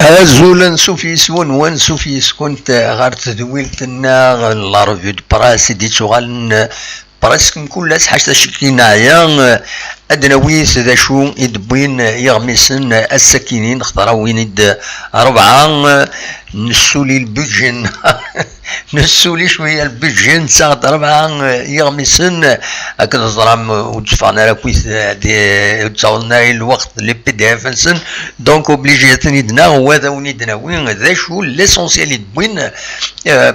أزول نسوف يسون ونسوف يسكن غير تدويلتنا لا ريفيو دو براس دي تغال براسك كل حاجة شكينايا أدناويس ذا شو يدبين يغمسن السكينين اختاروين يد ربعة نسولي البجن نسولي شوية البجن ساعة ربعة يغمسن هكذا ظلام وتفعنا لكويس دي تصولنا الوقت اللي بدها فنسن دونك اوبليجيتني دنا وهذا ونيدنا وين ذا شو ليسونسيال يدبين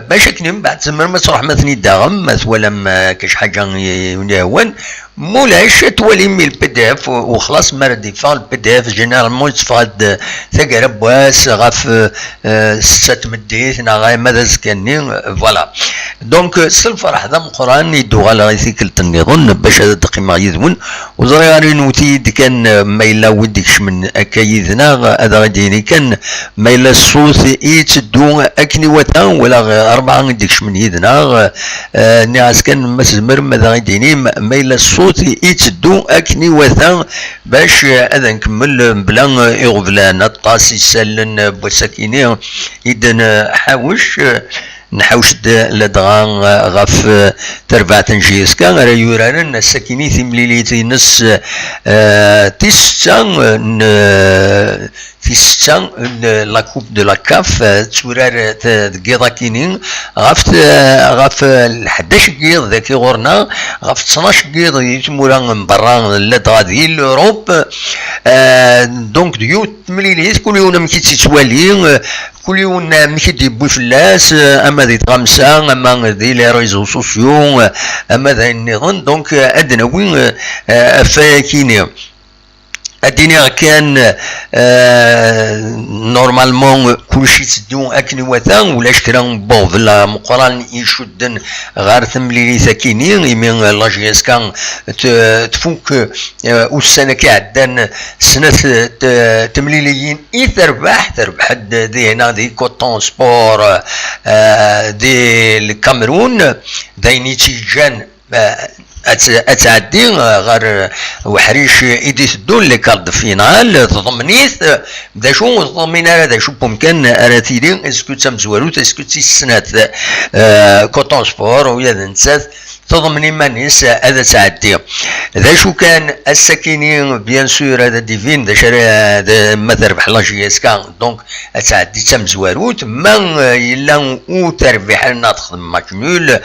باش كنم بعد زمان ما تروح مثني داغم مثلا ما كاش حاجة ينهون مولاش تولي من البي دي اف وخلاص مرد يفعل البي دي اف جينيرالمون يتفاد تقرب واس غاف ست مديت غاي ماذا سكني فوالا دونك الفرح ذا القران يدو على ريسيكل النظام باش هذا القيمه يذون وزري غادي نوتي كان ما الا وديكش من اكايدنا هذا غادي كان ما الا الصوت يتدو اكني وتا ولا اربعه ديكش من يدنا ناس كان مسمر ماذا غادي ما الا الصوت يتدو اكني وثا باش هذا نكمل بلا يغفلان الطاس يسلن بسكينه اذا نحوش لدغا غف تربع تنجيز كان راه يوران السكيني ثمليليتي نص في ستة لا كوب دو لا كاف تورار تقيضا كينين غف 11 قيض ذاك غورنا غف 12 قيض يتمورا من برا لدغا ديال لوروب دونك ديو تمليليت كل يوم مكي تتوالي كل يوم مكي ديبوي فلاس اما دي خمسة اما دي لي ريزو سوسيو اما ذا النظام دونك ادنا وين فاكيني الدنيا كان نورمالمون كلشي تدو اكني وثا ولا شكرا بون في المقران يشدن غير ثمليلي ساكينين يمين لاجيس كان تفوك والسنه كعدان سنه تمليليين تربح دي هنا دي كوتون سبور دي الكاميرون دايني تيجان اتعدي غير وحريش ايديس دول لي كارد فينال تضمنيت بدا شو تضمن هذا شو ممكن اراتيدي اسكو تمزوالوت اسكو تيسنات كوتون سبور ويا نسات تضمني مانيس هذا تعدي ذا شو كان السكينين بيان سور هذا ديفين ذا شرا ما تربح لاجيس كان دونك تعدي تمزواروت ما يلا او تربح لنا تخدم ماتش نول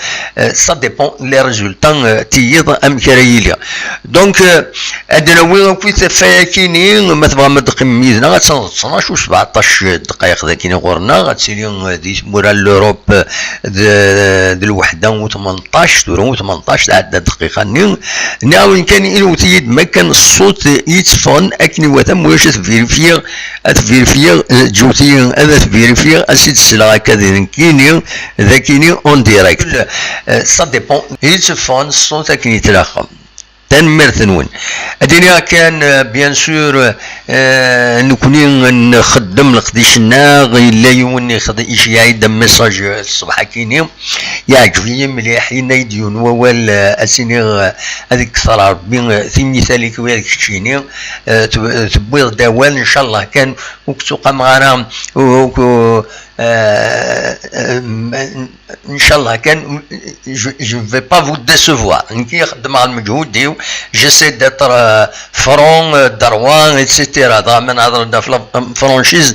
سا ديبون لي ريزولطان تيض ام كرايليا دونك ادنا وين كنت فاكينين ما تبغى ما تقميزنا 12 و 17 دقائق ذاك غورنا غتسيري دي مورال لوروب الوحده و 18 18 عدد دقيقه ناوي كان إلو تيد ما كان الصوت يتفون اكني وثم واش تفيرفيغ جوتي هذا تفيرفيغ اسيد السلعه كذا كيني ذاكيني اون ديريكت سا ديبون يتفون الصوت اكني تراخم تنمر ثنون الدنيا كان بيان سور نكوني نخدم القديشنا الا يوني خدي شي يعيد ميساج الصباح كيني يعجبني مليح ينايديون ووال اسيني هذيك ثرى ربي في مثالي كويك تشيني تبويض دوال ان شاء الله كان وكتوقع معنا ان شاء الله كان je vais pas vous décevoir نكي خدم على المجهود ديو جيسي داتر فرون دروان ايتترا ضامن هضرنا في فرانشيز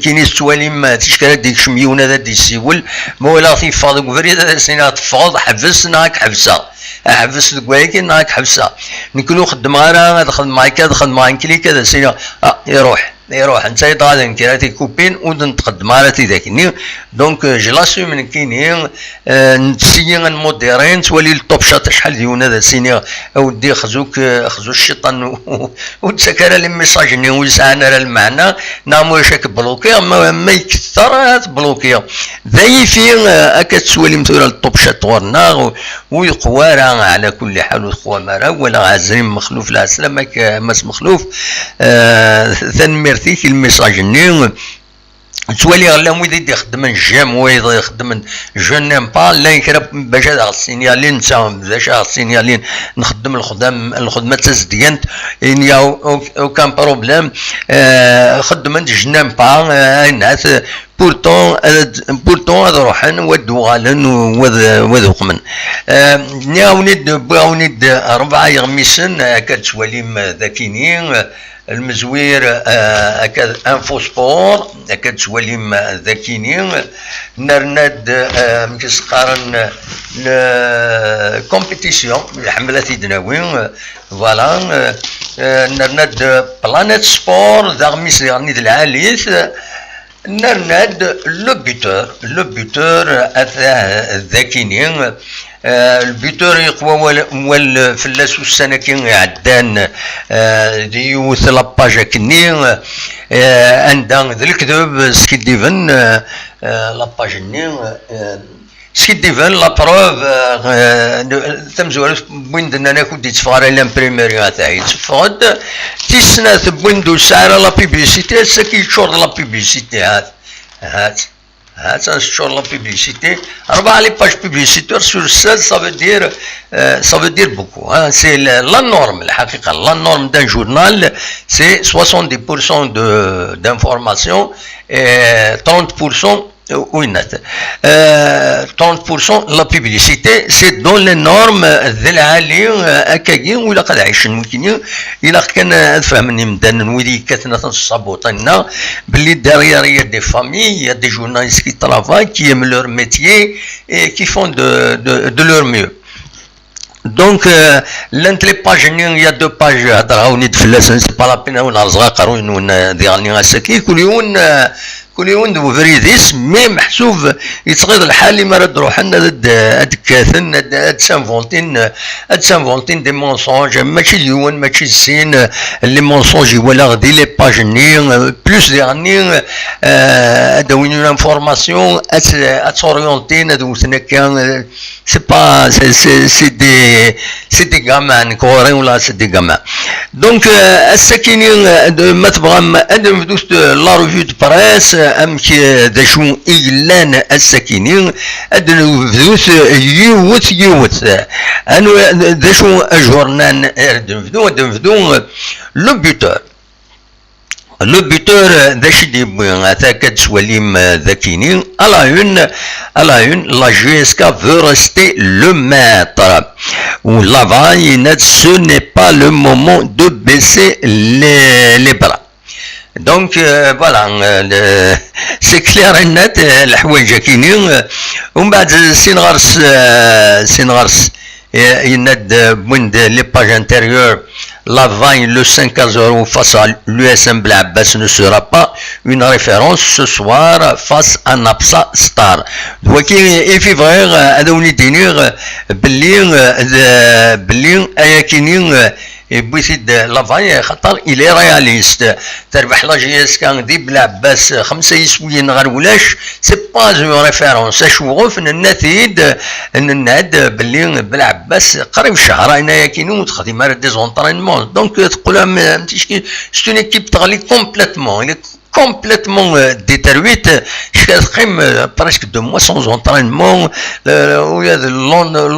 كاين السواليم تشكال ديك شميونه ذا دي سيول مولا في فاضي فريد سينا تفاض حبسناك حبسه حبس دقوايك ناك حبسه نكونو خدم غير دخل معاك دخل معاك كلي كذا سينا يروح يروح انت غادي نكراتي كوبين ونتقدم على تيداكني دونك جلاسيو من كيني نتسيي الموديرين تولي الطوب شات شحال ديون هذا سيني اودي خزوك خزو الشيطان وتسكر لي ميساجني ويسعنا على المعنى نعمو شاك بلوكي ما يكثر بلوكي ذي في اكتسولي مثلا الطوب شات ورنا ويقوارا على كل حال وخوامرا ولا عزيم مخلوف لا سلامك مس مخلوف ثنمرتي الميساجني تولي غلا ويدي يخدم الجيم ويدي يخدم جو نيم با لا يكرا باش هذا السينيالين نتا باش هذا السينيالين نخدم الخدمه تزدينت ان يا اوكان بروبليم خدمت جو نيم با ناس بورتون هذا روحن ودوغالن وذوقمن ناونيد 4 يغميسن كتولي ذاكينين المزوير اكاد انفو سبور اكاد توليم ذاكينين نرناد مكس قارن كومبيتيسيون الحملات يدناوين فوالا نرناد بلانيت سبور ذا غميس غنيد العاليث نرناد لو بيتور ذاكينين البيتور يقوى والفلاس والسنكين عدان ديوث لاباجا كني عندها ذا الكذب سكيديفن لاباجني سكيديفن لا بروف تمزور بويند انا كنت تفار لامبريمير تاعي تفقد تيسنا بويندو سعر لا بيبليسيتي سكي تشور لا بيبليسيتي هات sur la publicité. Alors, les pages publicitaires sur 16, ça veut dire beaucoup. Hein. C'est la norme, la norme d'un journal, c'est 70% d'informations et 30%. Oui, 30% la publicité, c'est dans les normes ذي أكاين ولا قد عايشين ممكن إلا كان فهمني مدان ولي كاتنا تنصابوطنا باللي derrière il y a des familles, il y a des journalistes qui travaillent, qui aiment leur métier et qui font de leur mieux. Donc, l'entre les pages, il y a 2 pages à Draounid Flassen, c'est pas la peine on a Zakaroun ou dernier à Saki, كل يوم وفريديس مي محسوب يتغير الحال ما رد روحنا هاد كاثن هاد سانفونتين دي مونسونج ماشي اليوم ماشي السين لي مونسونج ولا غدي لي باجني بلوس ديرني هذا وين انفورماسيون اتوريونتين هادو كان سي با سي دي غامان كورين ولا سي دي غامان دونك الساكنين ما تبغى ندوز لا ريفيو دو بريس امك داشو إيلان الساكنين ادنفدوس يوت انو داشو اجورنان دنفدو لو بيتور داش ديبوين اتاكد سواليم ذاكينين على une la GSK veut rester le maître ou là-bas ce n'est pas le moment de baisser les bras. Donc voilà, c'est clair et net الحوايج كاينين ومن بعد سينغرس يناد بوند لي باج انتérieures la vague le 5-0 face à l'USM Blabès ne sera pas une référence ce soir face à Napsa Star. Donc il fait vrai هذا ولي دينير بلي اياكينين بويسيد لافاي خاطر إلي رياليست تربح لا جي اس كان دي بلعباس 5 يسويين غير ولاش سي با جو ريفيرونس اشوغوف النتيد نناد باللي بلعباس قريب شهر هنايا كاينين وتخدم مع دي زونطرينمون دونك تقول متيش سي اون ايكيب تغلي كومبليتمون complètement détruite jusqu'à presque 2 mois sans entraînement ويا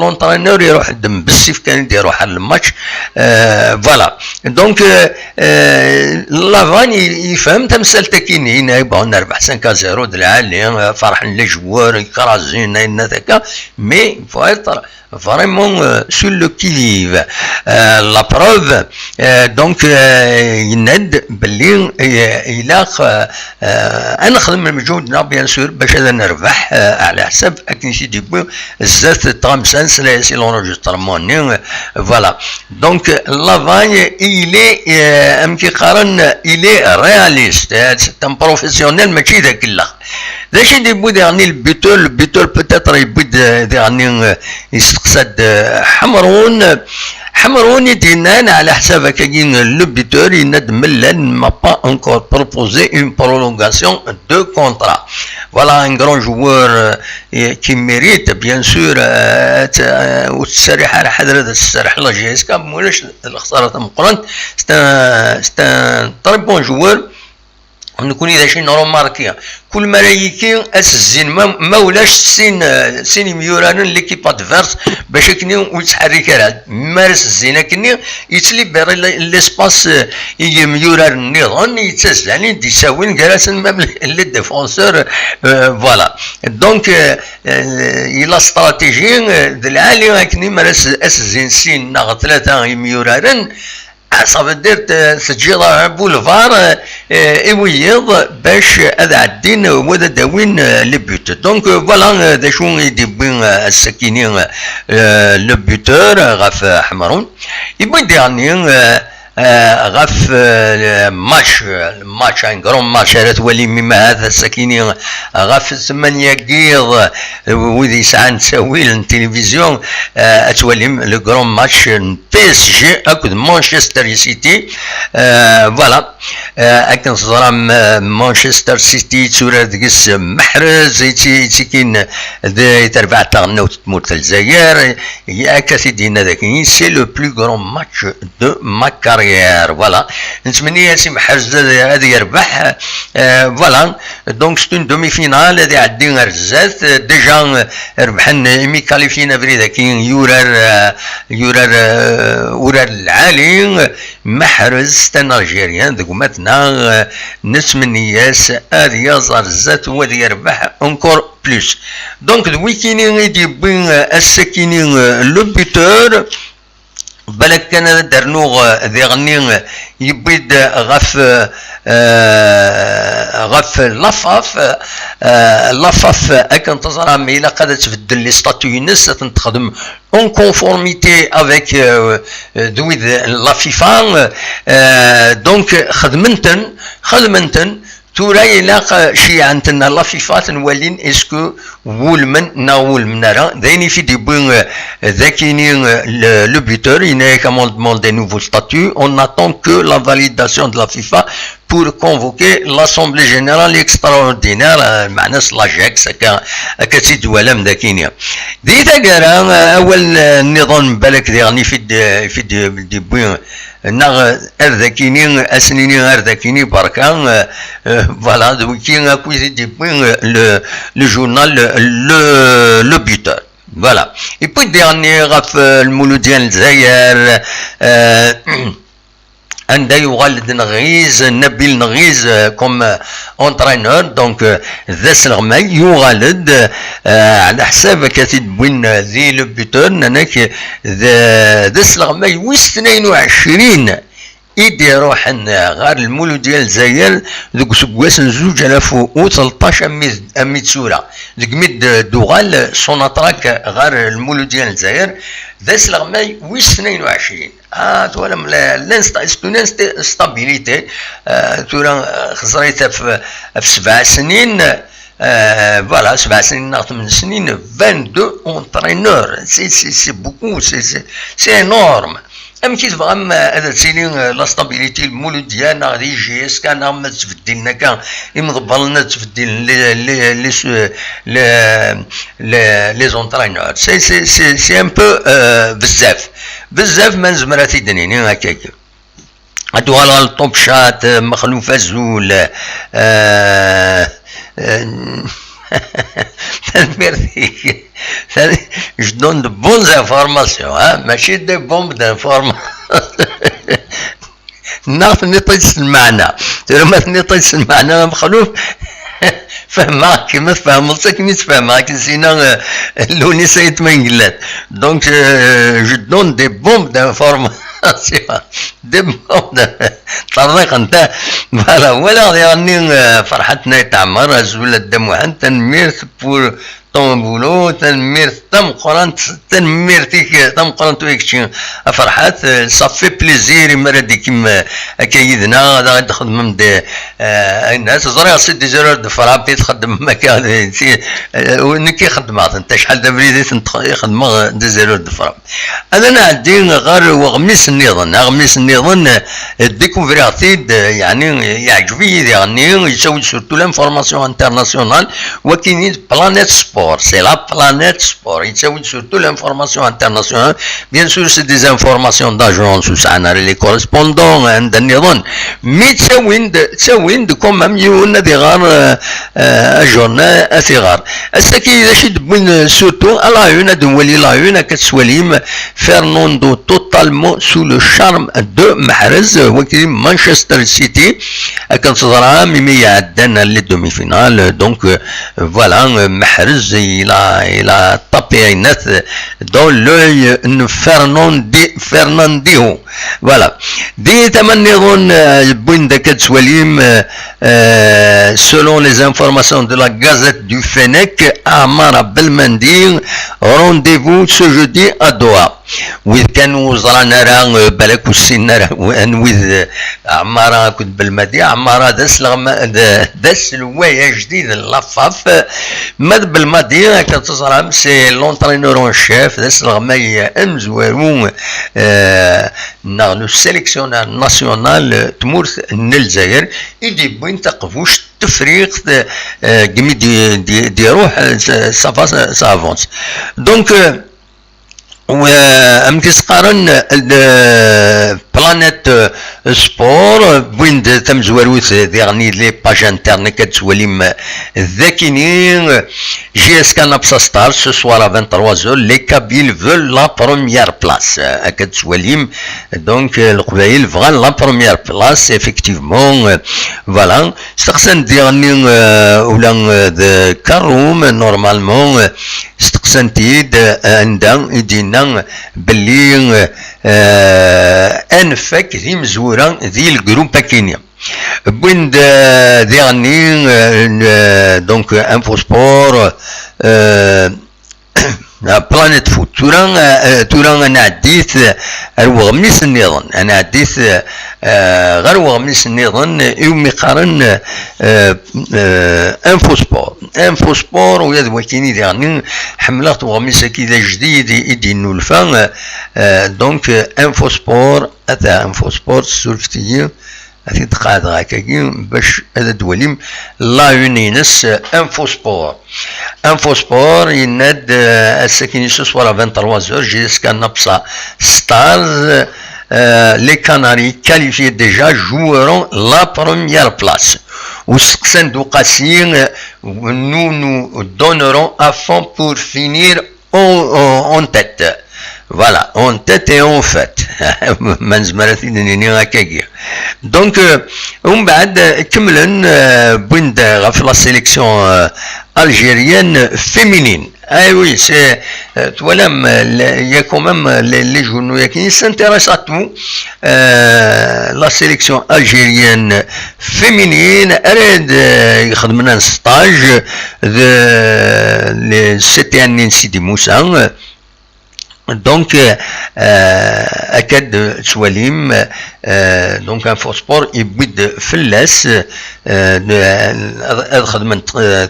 l'entraîneur يروح يدم بالسيف كان يروح على الماتش فوالا دونك لافان يفهم تمثال تاكينين يبغوا نربح 5-0 د العالي فرحان لي جوار يكرازين هكا مي فو être vraiment sur le qui-vive. La preuve, donc, il a انا نخدم مجهودنا بيان سور باش هذا نربح على حساب اكن سي ديبو الزات ترامسان سي لونجسترمون فوالا دونك لافاي إلي ام كيقارن إلي رياليست سي ان بروفيسيونيل ماشي ذاك الاخ ذاش يديبو ديرني البيتول بوتيتر يبود ديرني يستقصد حمرون يدينان على حساب كاين لو بيتور يندم لان ما با encore proposé une prolongation de contrat. Voilà un grand joueur qui mérite bien sûr والتسريح على حذر هذا التسريح لا جي اس كا مولاش الخساره مقرن تري بون جوور نكون اذا شي نروماركي كل ملايكي الزين ما ولاش سين ميوران ليكيب ادفيرس باش كني ويتحرك راه مارس الزينه كني يتليبر ليسباس ميوران النظام يتسز يعني دي ساوين جالس ميم لي ديفونسور فوالا دونك الى استراتيجي العالي كني مارس الزين سين ناغ ثلاثه ميوران صافي دير تجي بولفار ايويض باش هذا عدين وهذا داوين لي بوت دونك فوالا دا شو يديبين السكينين لو بوتور غاف حمرون يبغي ديرني غاف ماتش ان كرون ماتش راه تولي مما هذا السكينين غاف 8 كيض وذي يسعى نساوي التلفزيون تولي لو كرون ماتش بي اس جي اكد مانشستر سيتي فوالا اكن صرام مانشستر سيتي تورا دقس محرز يتكين تربع تغنى وتموت الجزائر ياك سيدينا ذاك سي لو بلو كرون ماتش دو ما كارير فوالا نتمنى سي محرز هذا يربح فوالا دونك سي اون دومي فينال هذه عدي رزات ديجا ربحنا مي كاليفينا بريدا كاين يورار العالي محرز تاع الجيريان دقمتنا نتمنى ياس هذه زرزات وهذا يربح انكور بلوس دونك الويكينين يديبين السكينين لو بيتور بالك كان درنوغ ذيغني يبيد غف لافاف اكن تزرام الى قد تبدل لي ستاتيو ينس تنخدم اون كونفورميتي افيك دويد لا فيفا دونك خدمنتن توراي لاق شي عندنا لا فيفا تنولين اسكو وول من راه دايني في دي بون ذاكيني لو بوتور ينا كامون دوموند دي نوفو ستاتيو اون اتون كو لا فاليداسيون دو لا فيفا pour convoquer l'Assemblée Générale Extraordinaire معناها لاجاكس هكا تيدوالة من داكينيا ديتا كارا اول النظام بالك ديغني في دي بوين ناغ ارداكيني اسنيني ارداكيني بركان فوالا دوكين اكوزي دي بوين لو جورنال لو بيتور فوالا اي بوي ديرني غاف المولوديان الجزائر عندها يغالد نغيز نبيل نغيز كوم اونترينور دونك ذا سلغماي يغالد على حساب كاتب وين ذي لو بيتور ناناك ذا سلغماي ويس 22 إيدي روحن غار المولود ديال الجزائر ذوك سكواس 2013 أميت سورة ذوك ميد دوغال سوناتراك غار المولود ديال الجزائر ذا سلغماي ويس 22 تولم الانستابيليتي تورا خسريتها في 7 سنين فوالا 7 سنين 8 سنين 22 اونترينور سي بوكو سي انورم ام كي تبغى هذا تسيني لا ستابيليتي المولود ديالنا غادي يجي اسكان ما تفدي لنا كان يمضبر لنا تفدي لي زونترينور سي ان بو بزاف ما نزمراتي دنيني هكاك هادو على الطوب شات مخلوف الزول Merci. Je donne de bonnes informations, hein? ماشي دي بومب d'informations. نعرف نطيس المعنى، ترى ما نطيس المعنى مخلوف فهمها كيما تفهملتك كيما تفهمها كنسينا لوني سايت ما ينقلات. Donc je donne des bombes d'informations. طريق انت فوالا ولا يعني فرحتنا تعمر زول الدم وحن تنمير بور طون بولو تنمير تم قرانت تنميرتك تم قرانت ويكشين فرحات صافي بليزير مرة كيما كيدنا هذا تخدم من الناس زرا سيدي زرار دفرع بديت تخدم مكان ونكي خدمات انت شحال دابريدي تخدم زرار دفرع انا عندي غير وغميس النظام غميس النظام ديكوفرياتيد يعني يعجبني يعني يسوي سورتو لانفورماسيون انترناسيونال وكاين بلانيت سبور c'est la planète sport. Il s'agit surtout l'information internationale. Bien sûr, c'est des informations d'agence ou ça, les correspondants, mais c'est quand même, il y a des rares journées assez rares. Ce qui est surtout à la une, de Wali la une, à Katswalim, Fernando totalement sous le charme de Mahrez, Manchester City, à Kansazara, mais il y a les demi-finales, donc voilà, Mahrez. Il a tapé un net dans l'œil Fernandinho. Voilà. Selon les informations de la Gazette du Fennec, Amara Belmandi, rendez-vous ce jeudi à Doha. وإذ كانوا وزرانا راه بالك والسن وإذ عمارة كنت بالمدي عمارة داس الواية جديد لافاف ماد بالمدي كتصرام سي لونترينور اون شيف داس الغماية امزوارو لو سيليكسيونار ناسيونال تمورث الجزائر يدي بوين تقفوش تفريق كمي دي روح سافونس دونك وأمكس قارن بلانيت سبور بوين تمزوروث ديغني لي باج انترنت كتسوليم ذاكينين جي اس كان ابسا ستار سو سوار 23 لي كابيل فول لا بروميير بلاس كتسوليم دونك القبايل فغان لا بروميير بلاس افكتيفمون فوالا استقسن ديغني ولا كاروم نورمالمون استقسنتيد عندها يدينا باللي انفك ذي مزورة ذي الجروب كينيا بوين ديغني دونك انفو سبور بلانيت فوت توران انا عديت الوغميس النظام انا عديت غير وغميس النظام يومي قارن انفو سبور ويا ذوكيني يعني حملت وغميس كذا جديد يدي نولفان دونك انفو سبور اتا انفو سبور سولفتي هذه تقعد هكاكي باش هذا دوليم لا يونينس انفو سبور يناد الساكن يسوس ورا 23 جيسكا نبصا ستارز les Canaries qualifiés déjà joueront la première place. Ou nous nous donnerons à fond pour finir en tête. Voilà, en tête et en fait. Donc, on va la sélection algérienne féminine. Ah oui, c'est voilà, il y a quand même les journaux qui s'intéressent à tout. La sélection algérienne féminine, elle a un stage de c'était un Sidi Moussa. Donc, أكاد سواليم donc un فوسفور يبيد فلاس خدمة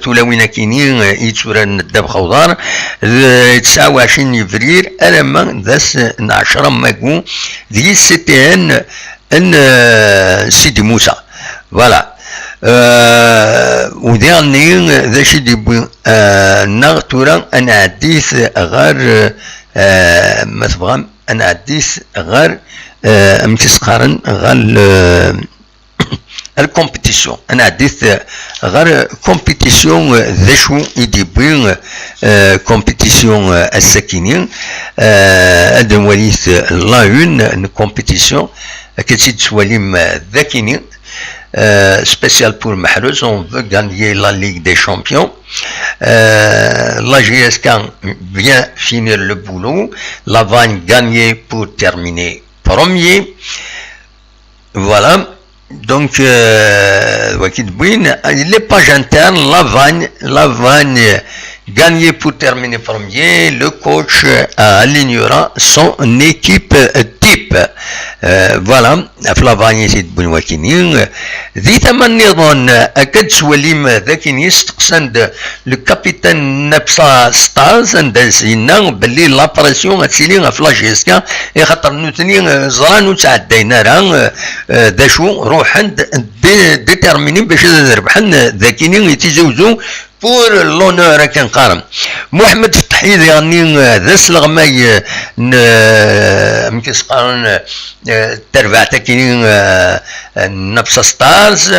تولوين كينين يتسوران الدب خوضار 29 يفرير ألما ذاس 10 ماكو ذي ستين ان سيدي موسى فوالا وديرني ذا شي ديبوي نغتورا أنا عديث غير ما تبغى انا عديت غير امتسقارن غير الكومبيتيسيون انا عديت غير كومبيتيسيون ذا شو يديبوين كومبيتيسيون الساكنين هذا وليت لا اون كومبيتيسيون كتسيد سواليم ذاكينين spécial pour Mahrez, on veut gagner la Ligue des Champions. La GSK vient finir le boulot, la Vanne gagner pour terminer premier. Voilà. Donc, les pages internes, Lavagne gagné pour terminer premier. Le coach alignera son équipe type. Voilà. Lavagne c'est Bounwakinin. ذي ثمن نظام أكد سوليم ذاك يستقسم le capitaine نبسا ستارز ندازينا باللي لابراسيون غتسيلي فلاجيسكا خاطر نوتني زران وتعدينا راه داشو روحا ديتيرميني باش نربحن ذاكينين يتزوجو بور لونور كنقارن محمد فتحي يعني ذا سلغماي مكيسقارن تربع تاكينين نبسا ستارز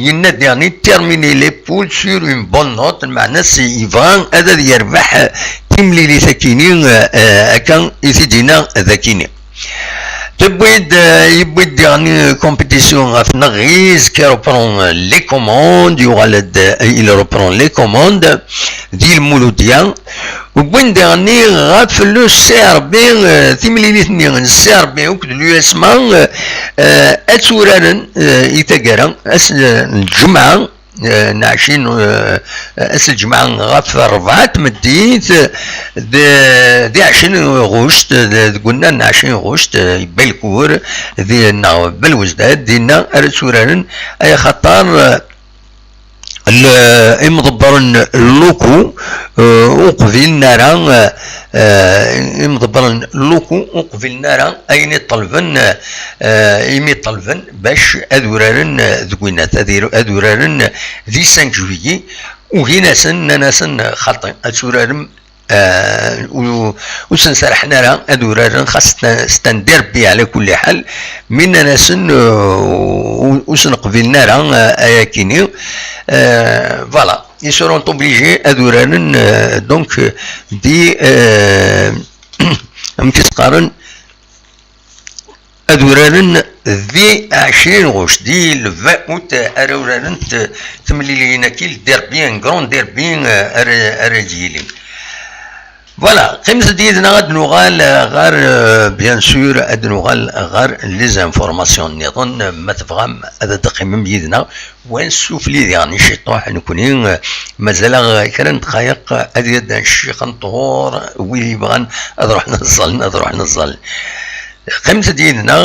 ينادي يعني تيرميني لي بول سور اون بون نوت معناه سي يفان هذا يربح تيملي لي ساكينين كان يزيدنا ذاكينين يبويد يعني كومبيتيسيون غاف نغيز كي روبرون لي كوموند il reprend les commandes ديال المولودية وبوين ديرني غاف لو سيربي ثملينيتني السيربي وكد لو اسمان اتورارن يتقرا الجمعة نعشين اس الجمعة غاف 4 مديت دي 20 غشت قلنا 20 غشت بالكور ديالنا بالوزداد ديالنا رسوران اي خطر مضبرن اللوكو وقفل نارا مضبرن اللوكو وقفل نارا اين طلبن ايمي طلبن باش ادورارن ذوينات ادورارن ذي 5 جويي وهنا ناسن خاطئ ادورارن وسنسرحنا راه ادورارن خاص ستندير بي على كل حال من ناسن وسنقبلنا راه اياكيني voilà ils seront obligés ادورارن دونك دي مكتقارن ادورارن ذي 20 غوش دي ل 20 اوت ادورارن تمليلينا كيل ديربيان غرون ديربيان اراجيلين فوالا خمس ديالنا غاد نوغال غير بيان سور غاد نوغال غير لي زانفورماسيون نظن ما تفهم هذا تقييم بيدنا وين سوفلي يعني شطوح نكونين مازال كان دقائق هذه الشيخ نطور وي بغان نروح نصل خمس ديالنا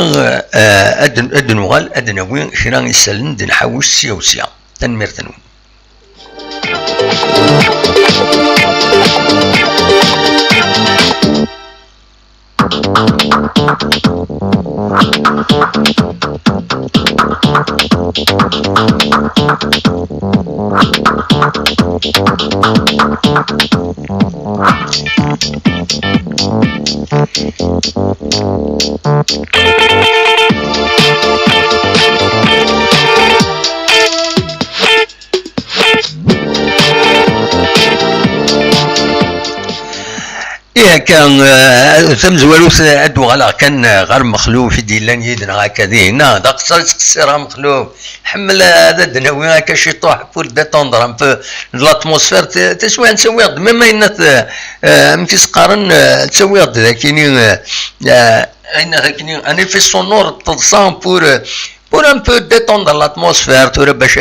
اد نوغال اد نوين شرا يسالن نحوس سيوسيا تنمير تنوين كان ثم زوالوس ادو غلا كان غير مخلوف ديال يدنا هكذا هنا داك تقصيرها مخلوف حمل هذا دناوي هكا شي طوح بور ديتوندر ان بو لاتموسفير تسوي نسوي ميم اين مكيسقارن تسوي ذاكيني اين ذاكيني ان في سونور تدسان بور ان بو ديتوندر لاتموسفير تورا باش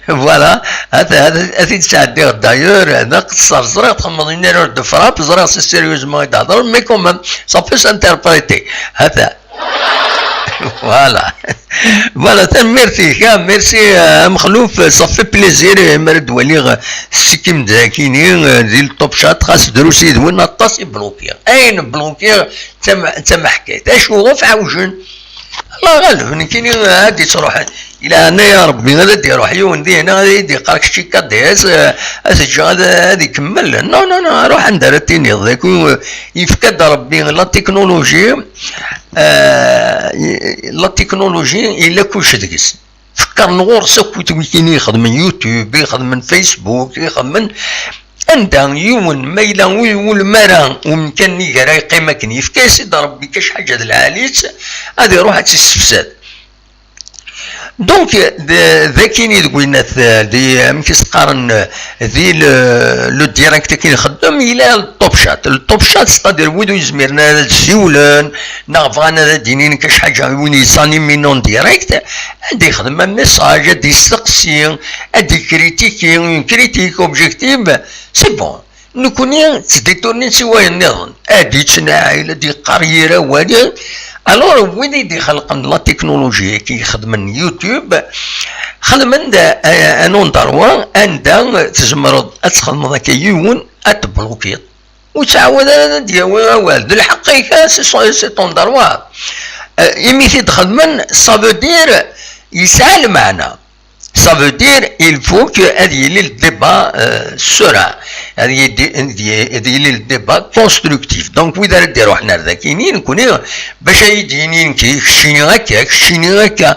فوالا هذا تساعد دايور هذا قصر زرا تخمض ينيرو دو فراب زرا سي سيريوزمون يتهضر مي كومام سا بو سانتربريتي هذا فوالا ميرسي ميرسي مخلوف صافي بليزير مرد ولي سيكيم ذاكيني ديال الطوب شات خاص دروسي دوين الطاس بلوكيا اين بلوكيا تما حكايت اشو في عوجن الله غالب كاين هادي تروح الى هنا يا ربي غادي دير حيون دي هنا غادي يدي قالك شي كاديس اسجل غادي يكمل نو روح عند رتيني ذاك يفكد ربي لا تكنولوجي الا كلشي دكس فكر نغور سكوت ويكيني يخدم من يوتيوب يخدم من فيسبوك يخدم من انت يوم ميلا والمرا ومكان يقرا قيمه كني يفكا سيدي ربي كاش حاجه د العاليت غادي يروح تستفسد دونك ذاكيني دوينات دي مكيس قارن ذي لو ديريكت كي نخدم الى الطوب شات. الطوب شات ستادير ويدو يزمرنا الزيولان نغفانا دينين كاش حاجه وين يسانيمي نون ديريكت ادي يخدم ميساج ادي يستقسي ادي كريتيك اوبجيكتيف سي بون نكوني تديتورني سوايا النظام ادي تناعي ادي قريره وادي الور وين يدي خلق لا تكنولوجيا كي يخدم يوتيوب خدم عند انون دروا عند تزمرض تخدم ذاك يون اتبلوكي وتعاود ديال الحقيقه سي طون دروا يميتي تخدم صافو دير يسعى المعنى ça veut dire il faut que هذه لي الديبا سرع هذه لي الديبا كونستركتيف. دونك واذا نديرو حنا ذاكيين نكوني باش يدينين كيشيني هكا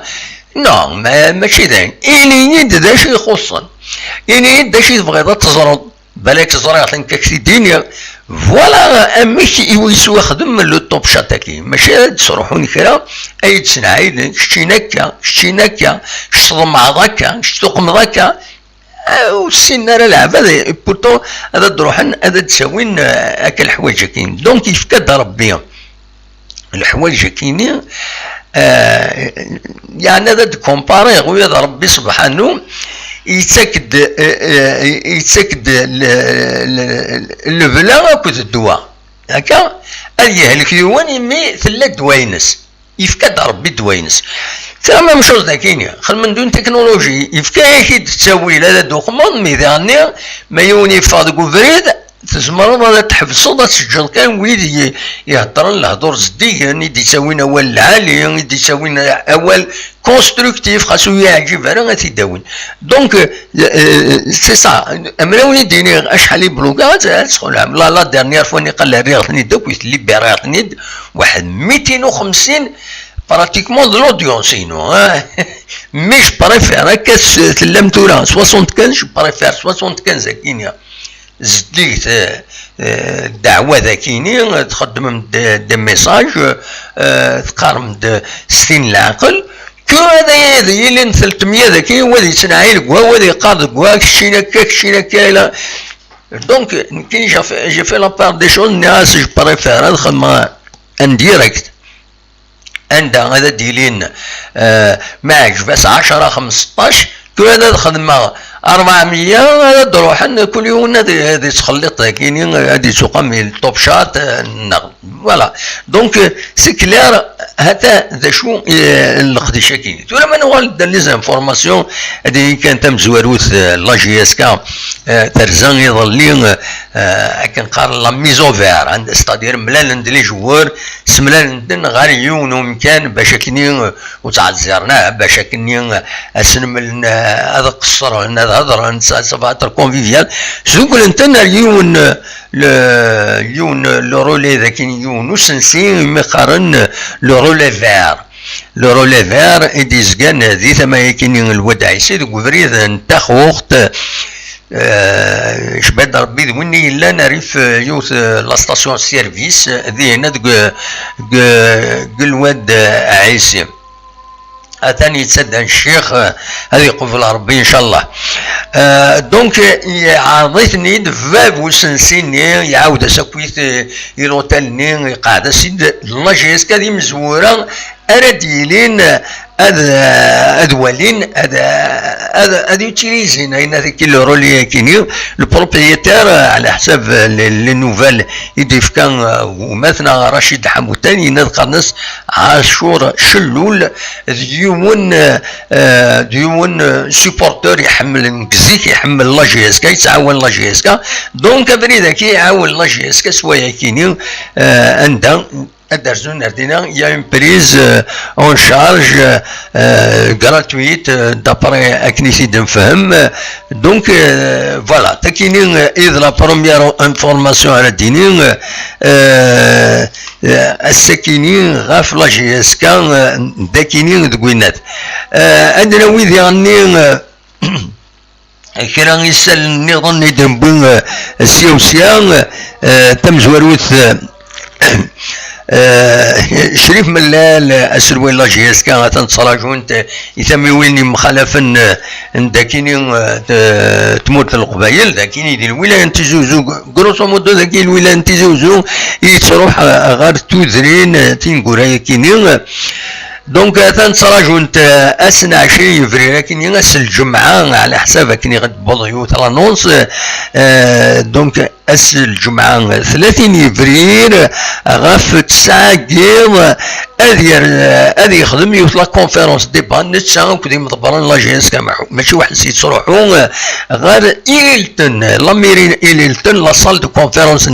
نو ماشي ذاك إلي يد ذا شي يخصن إلي يد شي تبغي تزرد بالك تزرع كاكسي دينيا فوالا ماشي يسوى خدم لو طوب شاتاكي ماشي تروحوني كرا اي تسنعي شتيناكا شتضم هذاكا شتقم ذاكا والسناره لعب هذا بورتو هذا تروحن هذا تساوين هاك الحوايج كاين. دونك يفكاد ربي الحوايج كاينين يعني هذا كومباري غير ربي سبحانه يتاكد البلا كوت الدواء هكا هذه الكيوان يمي ثلاث دواينس يفكاد ربي دواينس تمام شوز ذاكينيا خل من دون تكنولوجي يفكا كي تساوي هذا دوكمون ميداني ما يوني فاض فريد تزمرض هذا تحفظ تسجل كان ويدي يهضر الهضور زديا يدي يساوينا اول العالي يدي يساوينا اول كونستركتيف خاصو يعجب راه غتيداون. دونك سي سا امراوني ديني اشحال بلوكات تدخل لا ديرنيير فوني قال لها ريغتني دوك ويتلي بيريغتني واحد 250 براتيكمون دو لودونس انو مش بريفير هكا تلم تورا 75 جو بريفير 75 كينيا زديت الدعوه ذاكيني تخدم دي ميساج تقارم 60 العقل كو هذا اللي 300 ذاكي وهذه تنعي كوا وهذه قاد كوا كشينا كايلا. دونك كي جي في لا بار دي شوز ناس جو بريفير نخدم ان ديريكت عندها هذا ديلين ما عجبس 10 15 كو هذا خدمه 400 هذا تروح كل يوم هذه تخلط كاينين هذه تقام الطوب شات فوالا. دونك سي كلير هذا ذا شو الخديشه كاين ولا ما نوال دار لي زانفورماسيون هذه كانت مزواروت لا جي اس كا ترزان يظلين كنقار لا ميزوفير عند ستادير ملال لي جوار سملال غير يون ومكان باش كني وتعزرنا باش كني اسنم هذا قصر هذا هضر نسافاتر كونفيفيال شنو انت يون لو رولي ذاك يون وسنسي مقارن لو رولي فير لو رولي فير اديزكان هذه ثما كاين الودع يسيد كفريد نتاخ وقت شباد ربي وني الا نعرف يوث لا ستاسيون سيرفيس ذي هنا قلواد عيسي ثاني يتصدى الشيخ هذه قفل ربي ان شاء الله. دونك عرضتني دفاب وسنسيني يعاود سكويت يلوتالني قاعده سيد الله جيس كذي مزوره ارديلين ادوالين هذا يوتيليزين هنا ذيك الرولي كينيو البروبريتير على حساب لي نوفال يضيف كان ومثلا رشيد حموتاني نذكر عاشور شلول ديون سوبورتور يحمل نكزيك يحمل لا جي اس كا يتعاون لا جي اس كا. دونك بريدا كي يعاون لا جي اس كا سوايا كينيو عندها الدرزون ردينا يا اون بريز اون شارج غراتويت دابري اكنيسي نفهم. دونك فوالا تكينين اذ لا بروميير انفورماسيون على دينين السكينين غاف لا جي اس كان داكينين دكوينات عندنا ويدي غني كرا يسال النظام يدنبون السيوسيان تم زواروت شريف ملال اسلوي لا جي اس كان تنصراجون يتمي ويني مخالفا داكيني تموت القبايل داكيني دي الولايه تزوزو غروسو مودو داكي الولايه تزوزو يتروح غير توزرين تنقول كيني دونك تنصراجون اسنا عشرين فبراير كيني غاس الجمعه على حساب كيني غد بوضيوت لانونس دونك اس الجمعه 30 فبراير غاف 9 كيل هذه يخدم يوصل كونفيرونس ديبا نتسا كودي مدبران لا جي اس ماشي واحد سيت صروحو غير إيلتن لاميرين إيلتن لا صال دو كونفيرونس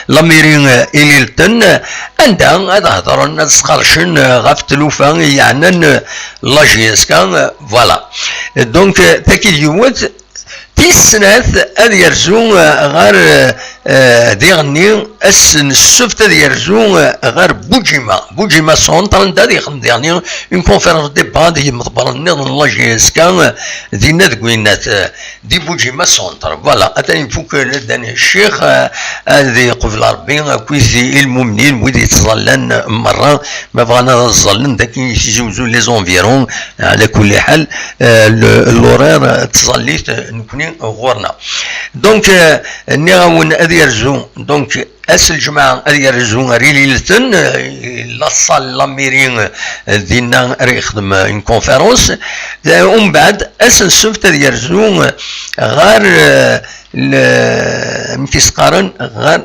لاميرين إيلتن عندها هذا هضر الناس قرشن غاف تلوفا يعني لا جي اس فوالا دونك تاكي اليومات تيسناث هذا يرزو غير ديغني السن السبت هذا يرزو غير بوجيما سونتر هذا يخدم يعني اون كونفيرونس دي با هي مضبر النظام لا جي اس كان دينا ذكوينات دي بوجيما سونتر فوالا اتاني فوك لداني الشيخ هذه قبل ربي كويزي المؤمنين ويدي يتظلن مره ما بغانا نظلن داك يجوزو لي زونفيرون على كل حال اللورير تظليت نكوني غورنا دونك نيغاون هذا يرزو دونك اس الجماعه هذا يرزو ريليلتن لا صال لاميرين دينا يخدم اون كونفيرونس ومن بعد اس السبت هذا يرزو غير مكيسقارن غير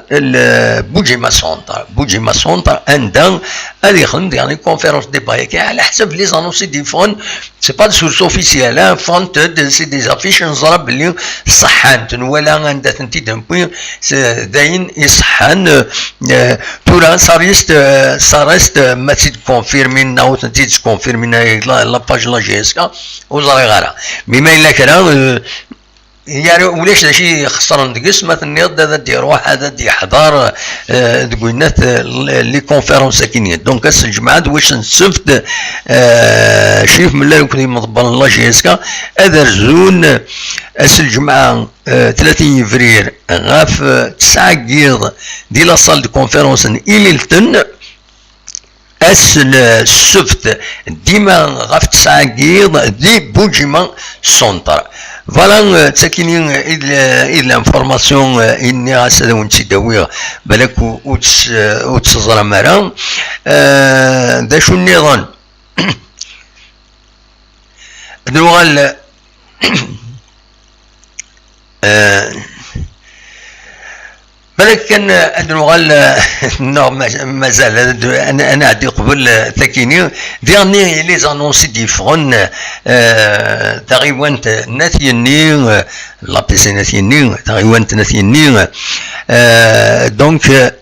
بوجيما سونتر عندها هذا يخدم يعني كونفيرونس دي بايكي على حسب لي زانونسي دي فون سي با دو سورس اوفيسيال فونت سي دي زافيش نزرب بلي صحان ولا عندها تنتي دان بوين داين يصحان تورا ساريست ما تكونفيرمي ناو تنتي تكونفيرمي لا باج لا جي اس كا وزاري غارة بما الا كلام يعني ولاش شي خسران دقس مثلا هذا دي روح هذا دي حضار تقولنات لي كونفيرونس كينيه دونك اس الجمعه واش نسفت شريف ملال كنت مضبر لا جي اس كا هذا رزون اس الجمعه 30 فبراير غاف 9 كيض دي لا صال دو كونفيرونس إيميلتون اس السبت ديما غاف 9 كيض دي بوجيما سونتر فوالا تساكينين إذ لانفورماسيون إني غاسدا ونتي داوية بالك وتسزر مرا دا شو النظام نوغال بالك كان ادنوغال نو مازال انا عندي قبل تاكيني ديرني لي زانونسي ديفرون تقريبا ناثيني لا بيسي ناثيني تقريبا ناثيني دونك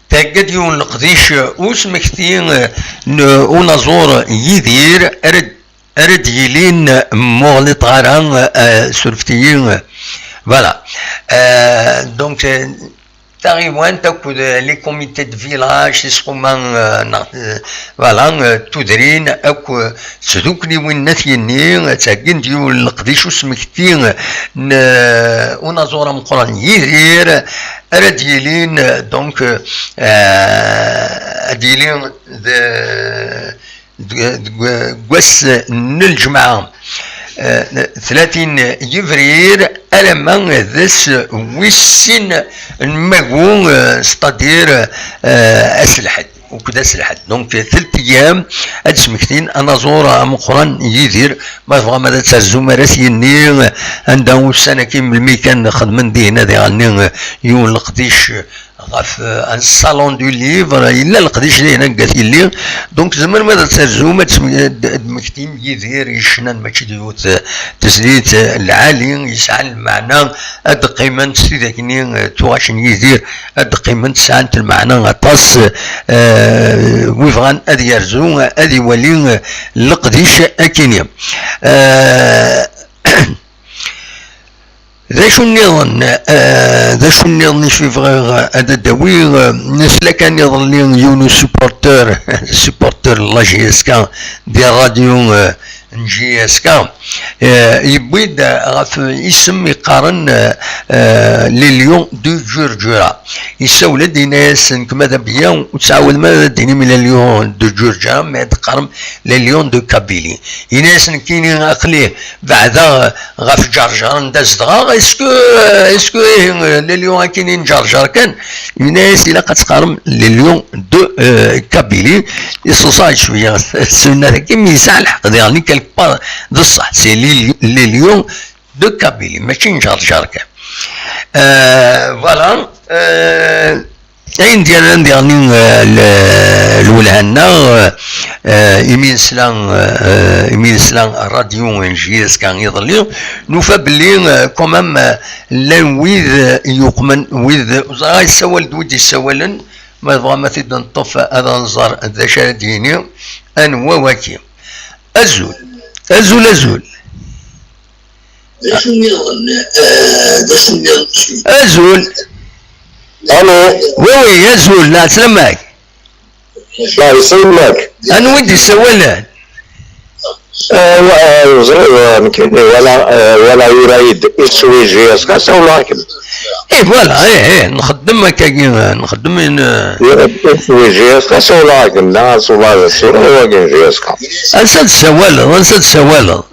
تاكد يون القديش وسمكتين ونزور يدير ارد يلين مغلط غاران سلفتيين فوالا دونك تقريبا تاكد لي كوميتي دو فيلاج يسقوما فوالا تدرين اكو تذوكني وين ناثيني تاكين ديال القديش وسمكتين ونزور مقران يدير رديلين دونك ديلين قوس الجمعة 30 فبراير ألما ذس ويسين المقون ستادير أسلحة وكذا أسلحة دونك 3 أيام هاد سمكتين أنا زورا مقران يدير ما تبغى ماذا تسزوم راسيني عندهم السنة كيم الميكان خدمن دينا دي غني يون القديش غاف ان صالون دو ليفر الا القديش اللي هنا قالت لي دونك زمان ماذا ترجمه مكتيم يدير يشنان ماشي ديوت تسليت العالي يسعى المعنى هاد قيمه سيدي كني تواشن يدير هاد قيمه ساعه المعنى غطاس ويفغان ادي يرزو ادي ولي القديش اكينيا ذا شو النظام في فغير هذا داوي نسلا كان يظل يونو سوبورتور لا جي اس كا ديال راديو جي اس كا يبيد غاف اسم يقارن لليون دو جرجرة يسول ديناس كما بيا وتعاود ما ديني من ليون دو جورجيا ما تقرم ليون دو كابيلي يناس كاينين اقليه بعدا غاف جرجر نداز دغا اسكو ليون كاينين جرجر كان يناس الا كتقارم ليون دو كابيلي يصوصاي شويه السنه كيما يسع الحق يعني كالك با دو الصح سي ليون دو كابيلي ماشي جرجر كان فوالا عندي انا نديرني الولهنا يمين سلان راديو انجيز كان يضلي نوفا بلي كومام لان ويذ يقمن ويذ زاي سوال دودي سوالن ما يبغى ما تبدا نطف هذا نظر ذا شاديني ان وواكي ازول ازول الو وي ازول لا سلامك لا يسلمك انا ودي سوالان ولا يريد يسوي جياس كاسا ولا هكذا ايه فوالا ايه نخدم هكا نخدم يسوي جياس كاسا ولا هكذا لا ولا الصورة هو كاين جياس كاسا انسى سوالة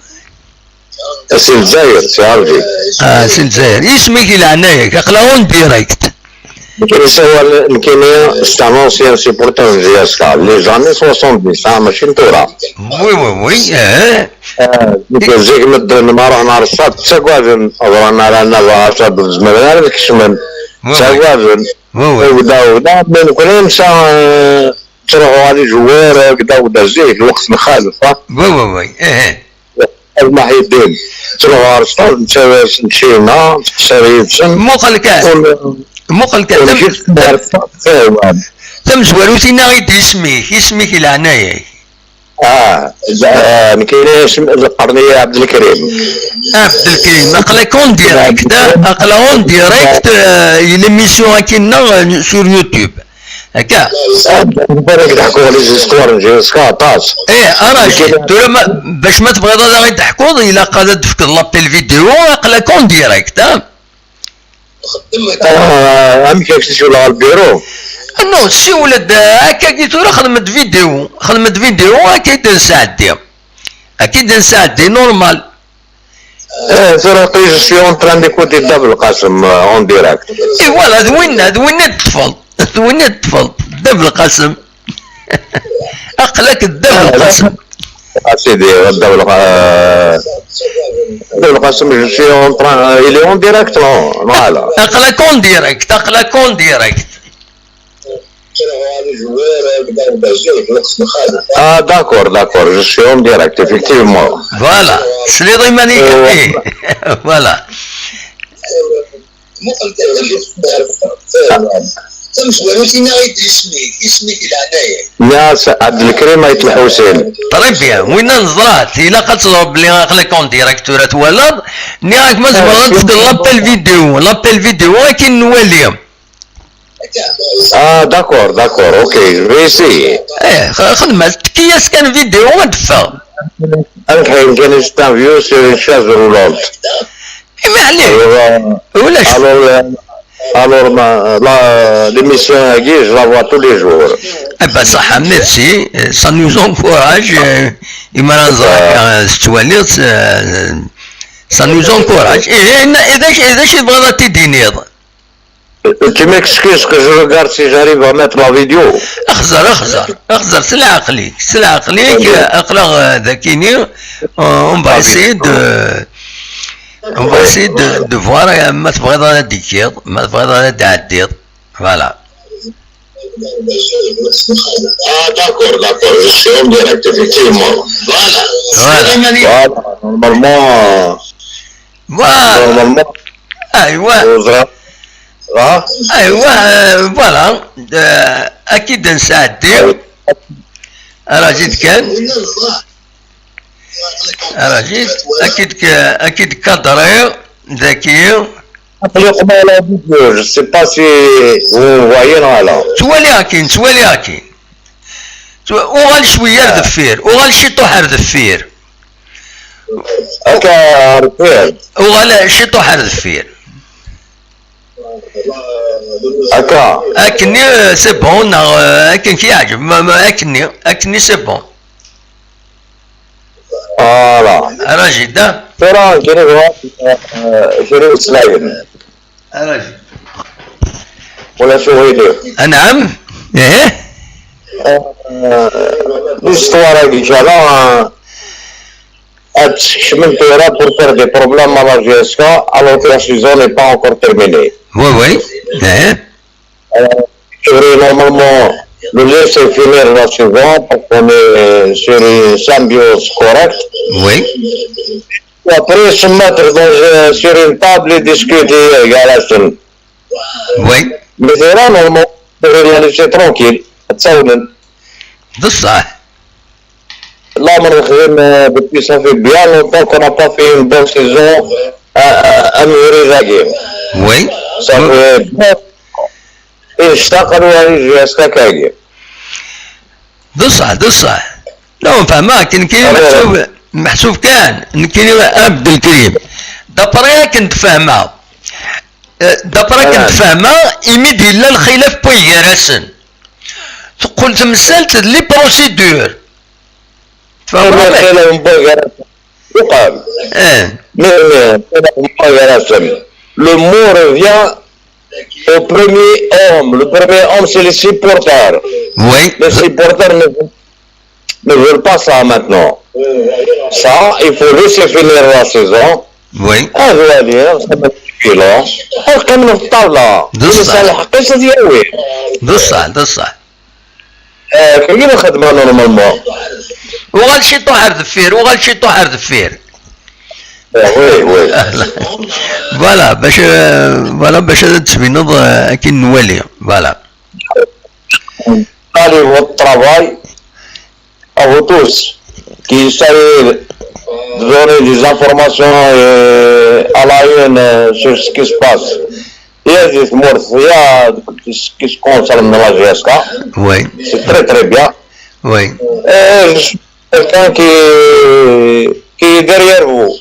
سي الجزائر سي عربي سي الجزائر اسمك العناية اقلاون ديريكت كاين ستانونسيان سيبورتور جياسكا لي جاني 70 ماشي نتورا وي زيك ما راه نهار السبت تساكوازن رانا رانا شاد الزمان كشمن تساكوازن ودا من كل نسا تروحوا على جوار ودا زيك الوقت مخالف وي محي الدين تروحوا على السبت مشينا تسريبسن مقل كان تم زواروتينا غيد اسمك العناية كاين اسم القرنية عبد الكريم اقلا اون ديريكت ليميسيون كاينه سور يوتيوب هكا بالك يضحكوا لي زيستوار جيسكا طاس راجل باش ما تبغي غير تحكوا الا قادت تفك لابيل فيديو اقلا كون ديريكت عمي كيف تشوف على البيرو نو سي ولد هكا كي تورا خدمت فيديو اكيد نساعدي نورمال ترى جو سي اون تران ديكوتي دابل القاسم اون ديريكت اي فوالا ذوينا الطفل دابل القاسم اقلك الدابل القاسم سيدي الدابل القاسم جو سي اون تران الي اون ديريكت نو فوالا اقلك اون ديريكت d'accord, je suis en direct, effectivement. Voilà, c'est les Rimani. Voilà. يا عبد الكريم عيط الحسين. طيب بيان وين نزرات إلا قد تضرب لي غاقلك اون ديريكتورات ولا نياك ما تبغى تدير لابيل فيديو ولكن نوليهم. d'accord, ok, je vais essayer. خدمة كياس كان فيديو ودفع. أنا كان انترفيو سور اون شاز رولونت. ما عليه. ولاش. Alors l'émission هاكي je la vois tous les jours. صح ميرسي ça nous encourage إما نزرك ستواليت ça nous encourage إذا شي بغا تديني Tu m'excuses que je regarde si j'arrive à mettre la vidéo. اخزر سلا عقليك اقلا ذاكيني on va essayer de voir ما تبغي ديكير ما تبغي تعدير فوالا. D'accord, je suis en direct effectivement. Voilà. Normalement. ايوا فوالا اكيد نساعدك اكيد كادري ذكي je sais pas si vous voyez là. توالي وغال شويه ذفير وغال شي طوحر ذفير هكا رفير وغال شي طوحر ذفير هكا اكني سي بون اكن كيعجب اكني سي بون فوالا راه جدا ترى شنو سلايم راجل ولا شو يدير نعم ايه l'histoire qui est là chemin pour faire des problèmes à la GSK alors que la saison n'est pas encore terminée. Oui. Normalement, le laisser finir la saison pour qu'on est sur une symbiose correcte. Oui. Et après se mettre sur une table et discuter à la chaîne. Oui. Mais c'est là, normalement, on devrait la laisser tranquille. بصح Là, depuis ça fait bien longtemps qu'on n'a pas fait une bonne saison à Mourir. Oui. Ça fait bien. Et chaque année, jusqu'à Kagé. بصح لا نفهمها كاين محسوب كان كاين عبد الكريم دابرا كنت فاهمها يمد الا الخلاف بويغراسن قلت مسالت لي بروسيدور يقال le mot revient au premier homme. Le premier homme, c'est les supporters. Oui. Les supporters ne veulent pas ça maintenant. Ça, il faut laisser finir la saison. Oui. Je dois dire, ça m'a fait là. Comme nous parlons là. C'est la حقيقة ديالي. بصح كاين خدمة نورمالمون. وغال شي طوحر دفير وي فوالا باش تبينوض كي نولي فوالا allez votre travail à vous tous qui essayez de donner des informations à la une sur ce qui se passe. Il y a des morts, il y a ce qui se concerne la GSK. Oui. C'est très bien. Oui. Et je suis quelqu'un qui est derrière vous.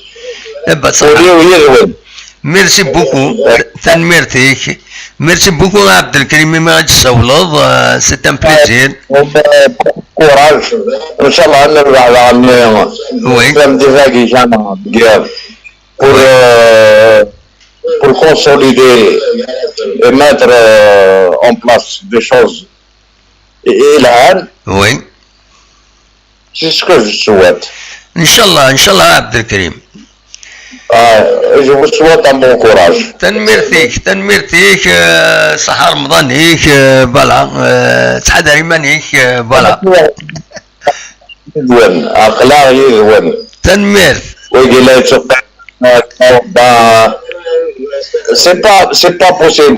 ميرسي بوكو تنميرتيك ميرسي بوكو عبد الكريم ما غاديش تسولض سي ان بليزير كوراج ان شاء الله نرجع لعمي وي ديفاكي جانا ديال pour consolider et mettre en place des choses الان وي c'est ce que je souhaite ان شاء الله عبد الكريم je vous souhaite un bon courage. تنميرتيك صحة رمضانيك فوالا تحضر ايمانيك فوالا زوين اخلاق زوين تنميرت ويجي لا يتوقع c'est pas possible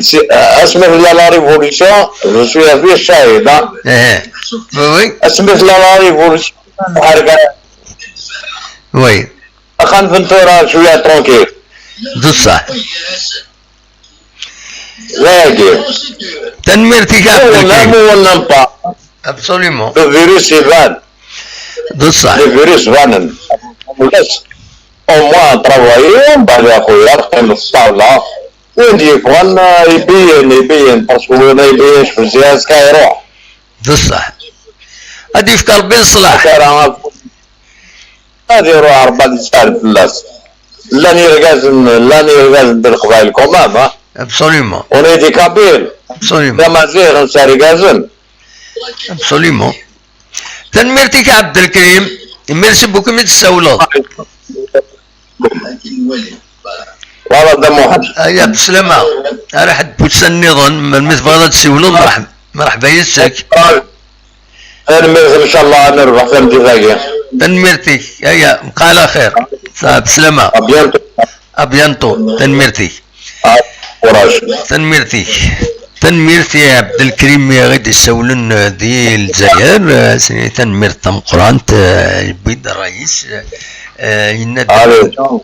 اسمح لا ريفوليسيون je suis فيه شاهد وي اسمح لا ريفوليسيون وي خان فنتورا شويه ترونكيل بصح واجي تنميرتك عبد الكريم ولا با ابسوليومون le virus يبان بصح le virus بان بس au moins travailler بعد اخويا نقيم في الطاوله وين يكون يبين باسكو ما يبينش في الجهاز كيروح بصح هادي يفكر ربي الصلاح هذه يروح 4 ساعات في الناس لاني رجاز ندير قبائلكم ماما ابسوليومون اوني دي كابيل ابسوليومون كما زير نساري غازن ابسوليومون تنميرتك عبد الكريم ميرسي بوكو مي تسولو والله ده محمد يا بسلامة راح تبوس النظام من مثل تسولو مرحبا يسك ان شاء الله نربح في الانتفاقية تنميرتك هيا بقى على خير بسلامة ابيانتو تنميرتك تنميرتي يا عبد الكريم يا غادي يسولون ديال الجزائر سني تنمير تم قران البيض الرئيس ينادي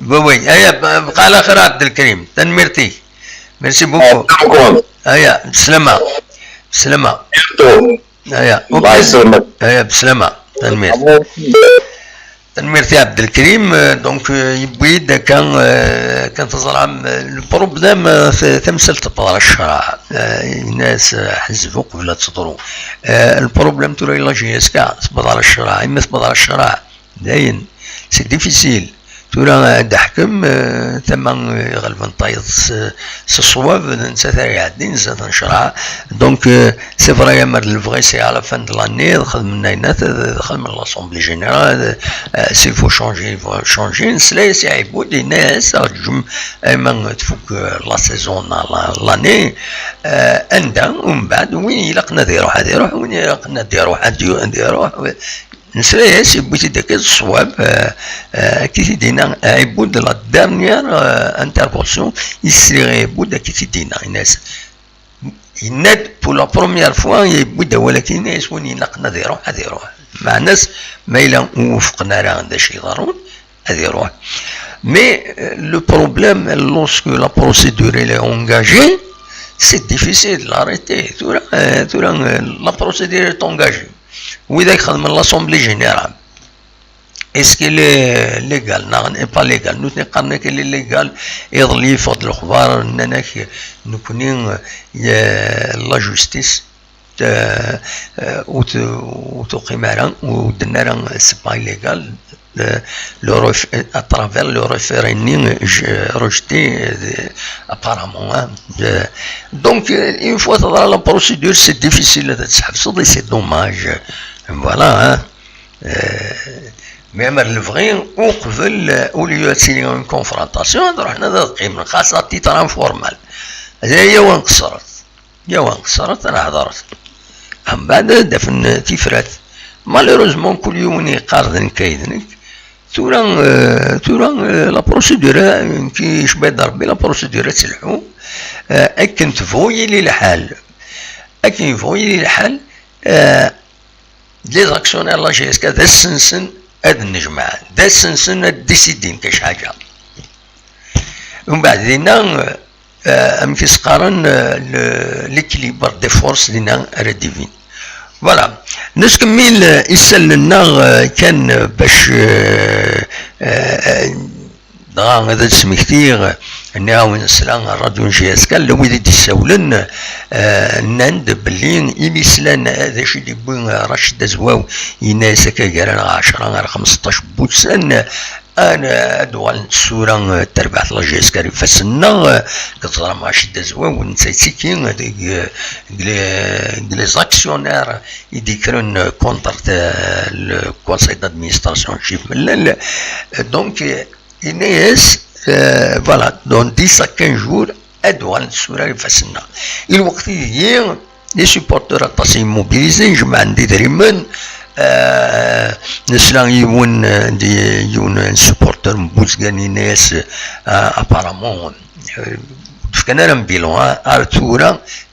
وي هيا بقى على خير عبد الكريم تنميرتي ميرسي بوكو هيا بسلامة هيا بسلامة تنمير تنميرتي عبد الكريم. دونك يبويد كان تزرع البروبليم تمثلت بطل الشرع الناس حزبوا قبل تضروا البروبليم توري لا جي اس كا تبط على الشرع اما تبط على الشرع داين سي ديفيسيل تورا دحكم ثم غالبا طايط الصواب نسى يعدي نسى نشرع دونك سي فري مر الفغي سي على فان دو لاني خدمنا ينات خدم لاسومبلي جينيرال سي فو شونجي نسلاي سي عيبود الناس جم ايما تفك لا سيزون لاني اندا ومن بعد وين يلقنا يروح وين يلقنا يروح نسلاي سي بوتي داك الصواب كي تدينا عيبود لا دارنيير انترفونسيون يسري عيبود كي تدينا الناس يناد بو لا بروميير فوا يبود ولكن الناس وين يلقنا يروح مع الناس ما إلا وفقنا راه عندها شي ضروري هذا يروح مي لو بروبليم لوسكو لا بروسيدور إلي اونجاجي سي ديفيسيل لاريتي تورا لا بروسيدور إلي اونجاجي وإذا خدم لاسومبلي جينيرال اسكي ليغال ناغن با ليغال نوتني قرنا كي ليغال يضلي فضل الخبار اننا نكونين لا جوستيس وتقيم راه ودنا راه سي با ليغال لو اترافير لو ريفيريني rejeté apparemment donc une fois dans la procédure c'est difficile de تحبسوا c'est dommage voilà مي امر الفغي وقبل اوليو تسيني اون كونفرونطاسيون رحنا نقيم خاصة تيتران فورمال هذا هي وين قصرت انا حضرت من بعد دفن تيفرات مالوروزمون كل يوم يقارن كايدنك تورا لا بروسيدور كي يشبه ربي لا بروسيدور تسلحو اكن تفوي لي الحال لي زاكسيونير لا جي اس كا ذا السنسن هاد النجمع ذا السنسن ديسيدين كاش حاجه ومن بعد لينا ام كيسقارن ليكيليبر دي فورس لينا راه ديفين فوالا ناس كمل يسالنا كان باش هذا اسمي كثير ناوي نسلان الراديو جي اس كان لو يدي يسولن نند بلين يمسلان هذا شي اللي بين رشد زواو يناس كاع 10 15 بوتسن انا ادوال الصوره تربع لا جي اس كاري فسنا كتهضر مع شد زواو ونسيتيكين لي زاكسيونير يديكرون كونتر لو كونساي دادمينستراسيون شيف ملال دونك الناس فوالا دون 10 à 15 jours ادوال الصوره يفسنا الوقت يجي لي سيبورتور طاسي موبيليزي جمع عندي دريمن نسلان يون سبورتر مبوزغاني ناس ابارامون كان انا بيلون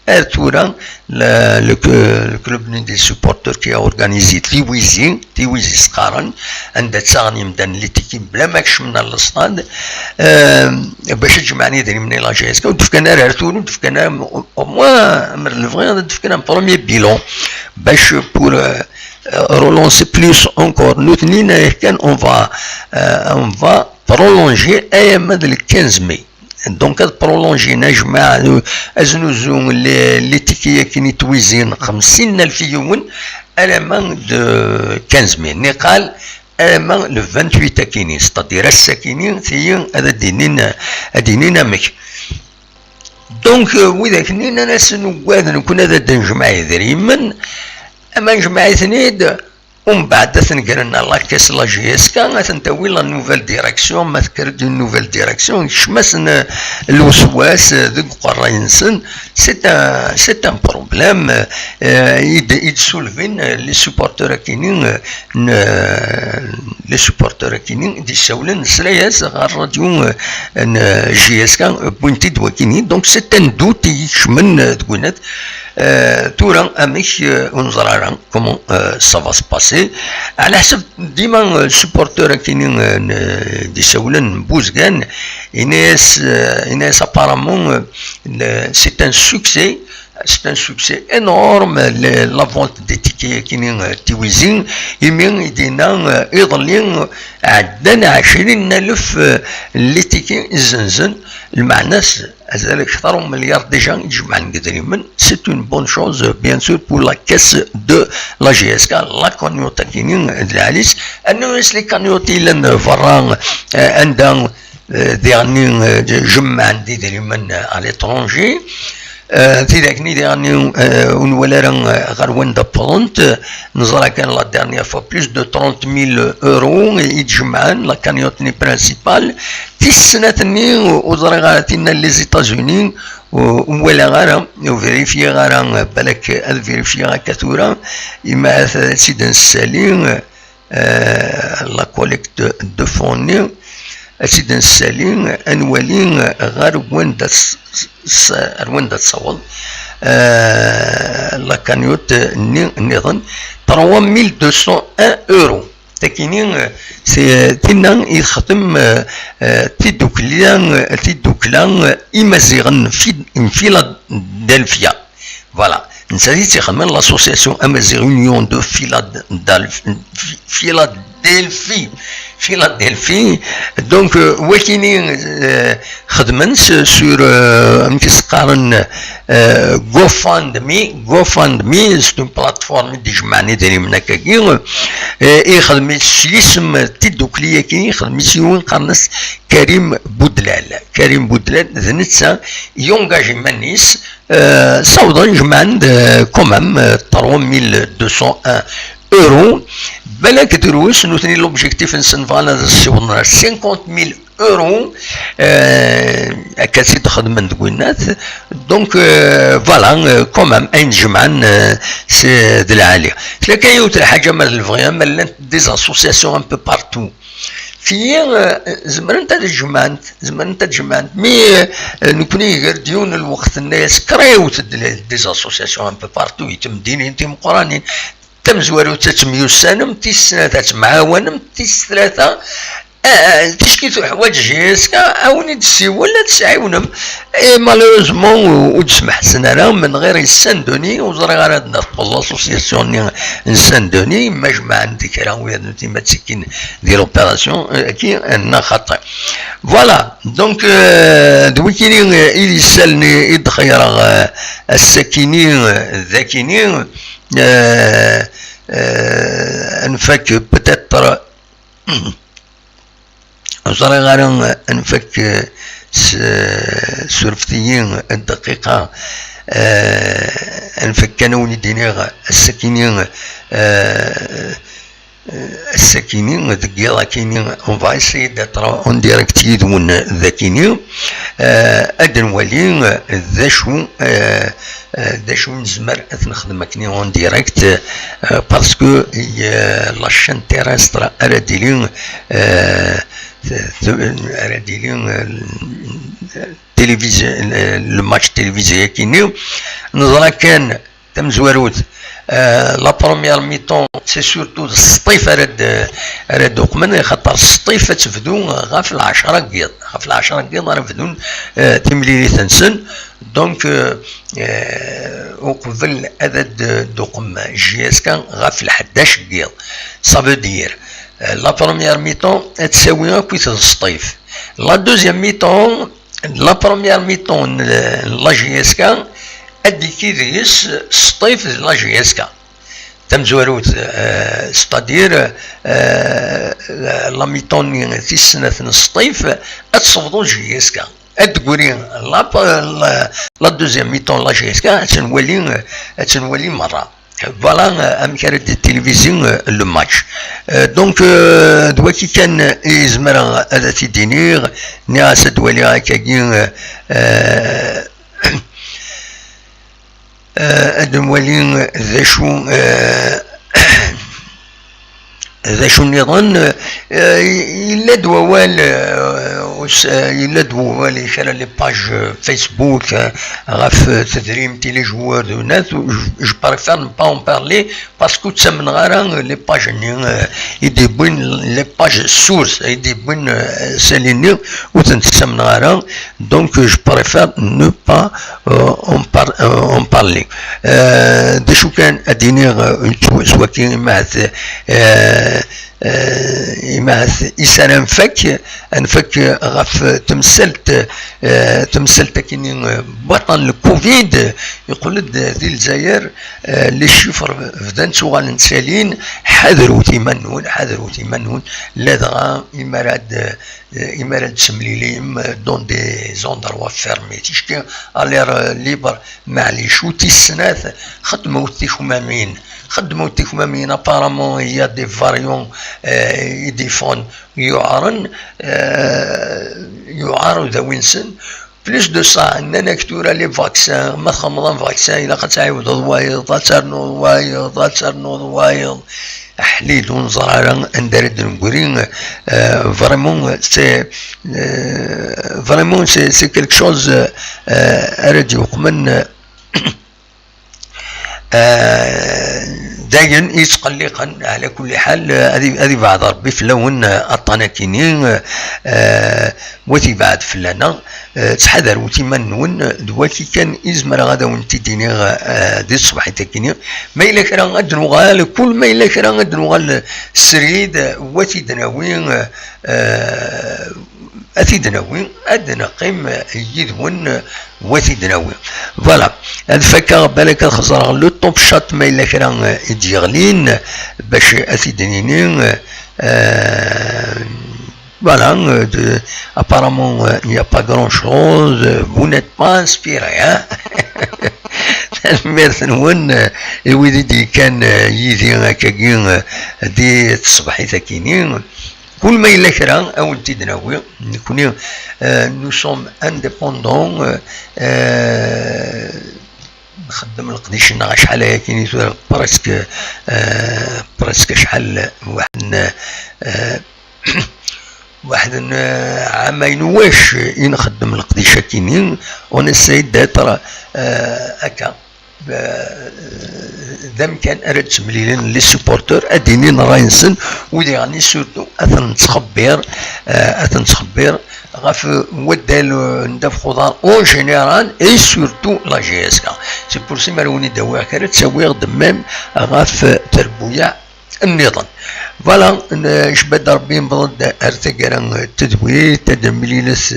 ارتورا le club des supporters qui a organisé تيويزي سقارن عند تساني مدن اللي تيكي بلا ماكش من الصاد باش تجمعني دري من لا جي اس كا ودفكنا راتور ودفكنا او موان من الفغي دفكنا بروميير بيلون باش بور relancer plus encore nous tenons كان on va prolonger ايام 15 ماي دونك هاد برولونجي نجمع ازنوزون لي تيكيا كي تويزين 50,000 يوم الامان دو 15 مي نقال الامان لو 28 كاينين ستادير الساكنين ثيين هذا دينينا مك دونك وإذا كنينا ناس نواد نكون هذا نجمع دريما اما نجمع ثنيد ومن بعد تنقرنا لا كاس لا جي اس كا تنتوي لا نوفيل ديريكسيون ما تكر دو نوفيل ديريكسيون شمسن الوسواس ذوك قراينسن سي ان بروبليم يدسولفين لي سوبورتور كاينين دي سولن سلاياس غير راديو جي اس كا بوينتي دوا كاينين دونك سي ان دوت يشمن تقولات تورا اميش ونزرارا كومون سا فا سباسي على حسب ديما السبورتور كاينين دي سولن بوزغان إناس ابارامون سي ان سوكسي c'est un succès énorme. La vente des tickets كاينين تيويزين يمين يدينا يضلين عندنا 20,000 لي تيكي الزنزن المعناس هذلك أكثر من مليار ديجا يجمع قدريما. سي اون بون شوز بيان سور بور لا كاس دو لا جي اس كا لا كونيوتا كاينين العاليس انه لي كانيوتي لان فران عندها ديرني جمع عندي ديما على ليترونجي تيداكني ديرني ونولا غير وين دا بونت نزرا كان لا ديرنيير فوا بلوس دو 30,000 اورو يتجمعان لا كانيوتني برانسيبال تيسناتني وزرا غاتينا لي زيتازوني ولا غير وفيريفي غير بالك الفيريفي غير كثورة مع سيدنا السالين لا كوليكت دو فوني سيدنا السالين انوالين غير وين دا تصول لا كانيوت نظن 3201 اورو تكينين تينا يخدم تيدوكلان إمازيغن في فيلادلفيا فوالا نسالي تيخدم لاسوسياسيون امازيغ يونيون دو فيلادلفي دونك وكينين خدمن سور مكسقارن GoFundMe سي اون بلاتفورم دي جمعني داري من هكاكي يخدم سيسم تيدوكليا كاين يخدم سيون قرنس كريم بودلال ذنتسا يونغاجي مانيس صودا جمعن كومام 3201 اورو بالك دروس نوتني لوبجيكتيف نسنفال هذا السيون 50,000 اورو كاسي تخدم دوينات دونك فوالا كومام اين جمعان سي د العاليه لكن يوت الحاجه مال الفغيا مال دي اسوسياسيون ان بو بارتو في زمرنت تجمعت مي نكوني غير ديون الوقت الناس كريوت دي اسوسياسيون ان بو بارتو يتم دينين تيم قرانين تم زوارو تتميو سنم تيس سنة تتمعاونم تيس ثلاثة تشكيتو حوايج جيسكا عاوني تسي ولا تسعاونم مالوزمون وتسمح سنة من غير السندوني وزرا غير هاد لاسوسياسيون السندوني مجمع عندي كراوي هادو ما تسكين ديال اوبيراسيون كي انا خطا فوالا دونك دوكيني الي سالني يدخير الساكنين الذاكينين نفك بتاتر وصار غير نفك سورفتيين الدقيقة نفك كانوا ندينيغ الساكنين دقيقة كاينين اون فا اسيي داتر اون ديريكت يدون ذاكينين ادن ولي ذا شو نزمر نخدم كني اون ديريكت باسكو لاشين تيرستر اراديلين تلفزيون الماتش تلفزيوني كينيو نظرا كان تم زواروت لا بروميير ميطون سي سورتو السطيف راد وقمن خاطر السطيف تفدو غا في 10 كيض راه فدون تمليلي تنسن دونك وقبل عدد دوقم جي اس كان غا في 11 كيض صافو دير لا بروميير ميطون تساوي كويت السطيف لا دوزيام ميطون لا بروميير ميطون لا جي اس كان ادي كيديس سطيف لا جي اس كا تم زواروت ستادير لا ميطون في السنة السطيف اتصفضو جي اس كا ادقوري لا دوزيام ميطون لا جي اس كا تنولي مرة فوالا امكان التلفزيون لو ماتش دونك دواكي كان يزمر هذا تيدينيغ ناس دوالي هكاكين ادموالين ذا شو النظام الا دوال واش إلا دو لي كرا لي باج فيسبوك غاف تدريمتي لي جوار دو ناس جو بريفير نو با اون بارلي باسكو تسمن غارا لي باج ني يدي بوين لي باج سورس يدي بوين ساليني وتنتسمن غارا دونك جو بريفير نو با اون بارلي داشو كان اديني سوا كي معث إسانا نفك غف تمثلت كيني بطن الكوفيد يقول ذي الجزائر لي شيفر بدان سوغال نسالين حذروا تيمنون لا دغا إمارات سمليليم دون دي زوندروا فيرمي تيشكي الير ليبر معليش وتي السنات خدموا تيخمامين ابارامون هي دي فاريون يديفون يعاروا ذوينسن بليس دو سا عندنا كتورا لي فاكسان ما خمضان فاكسان إلا قد تعاود ضوايض ترنو ضوايض حليل ونزرارا اندرد نقولين فريمون سي كيلك شوز اراد يقمن داين يتقلقا على كل حال هذه بعد ربي فلون الطناكينين وتي بعد فلانا تحذر وتمنون دواتي كان إزمر غدا ونتي ديني دي الصباح تاكيني ما إلا كرا غد نغال كل ما إلا كرا غد نغال السريد وتي دناوين أثيدناوي أدنى قيم يدون وثيدناوي فوالا هاد فكا بالك خزر لو طوب شات ما إلا كرا يديغلين باش أثيدنينين voilà, apparemment il n'y a pas grand chose, vous n'êtes pas inspiré, hein. الميرثنون الويدي كان يدي هكاكين دي الصباحي ثاكينين كل ما إلا كرا أو تدناوي نكوني نو سوم انديبوندون نخدم القديشنا شحال هاكيني برسك شحال واحد عامين واش نخدم القديشه كينين ونسيت داتر هكا ذم كان ارد تمليلين لي سوبورتور اديني نراينسن ودي غاني سورتو اثنتخبر غاف ودال ندف خضار اون جينيرال اي سورتو لا جي اس كا سي بور سي ماروني دواء كانت تساوي دمام غاف تربويا النظام فوالا شباد ربي نبض ارتقرا تدويل تدمليلس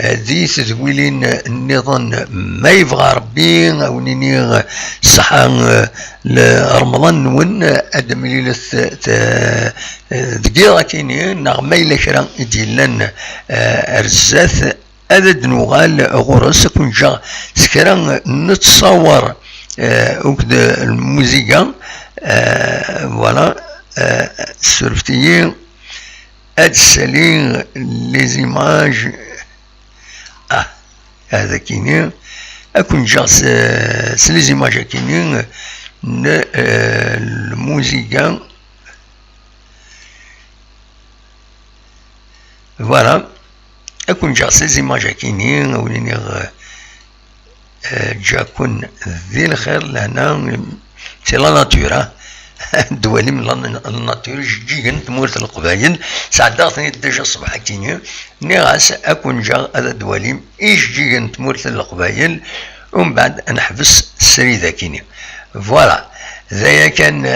ذي تدويلين النظام ما يبغى ربي او نيني صحان لرمضان ون ادمليلس دقيقة كينين نغمة إلا كرا ديالنا ارزاث ادد نغال غرس كون جا سكرا نتصور وكد الموسيقى فوالا سورفتيين ادسالين لي زيماج هذا كينين اكون جاس لي زيماج كينين الموسيقى فوالا اكون جاس لي زيماج كينين وليني جاكون ذي الخير لهنا سي لا ناتور الدوالي من الناتور جيجن تمورت القبايل ساعدتني ديجا الصباح كينيا نيغاس اكون جا هذا الدوالي ايش جيجن تمورت القبايل ومن بعد نحبس السري ذاكيني فوالا ذايا كان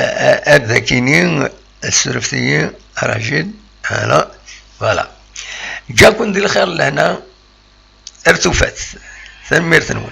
ذاكيني السرفتيين راجل هلا فوالا جاكون دي الخير لهنا ارتفات ثمير ثنون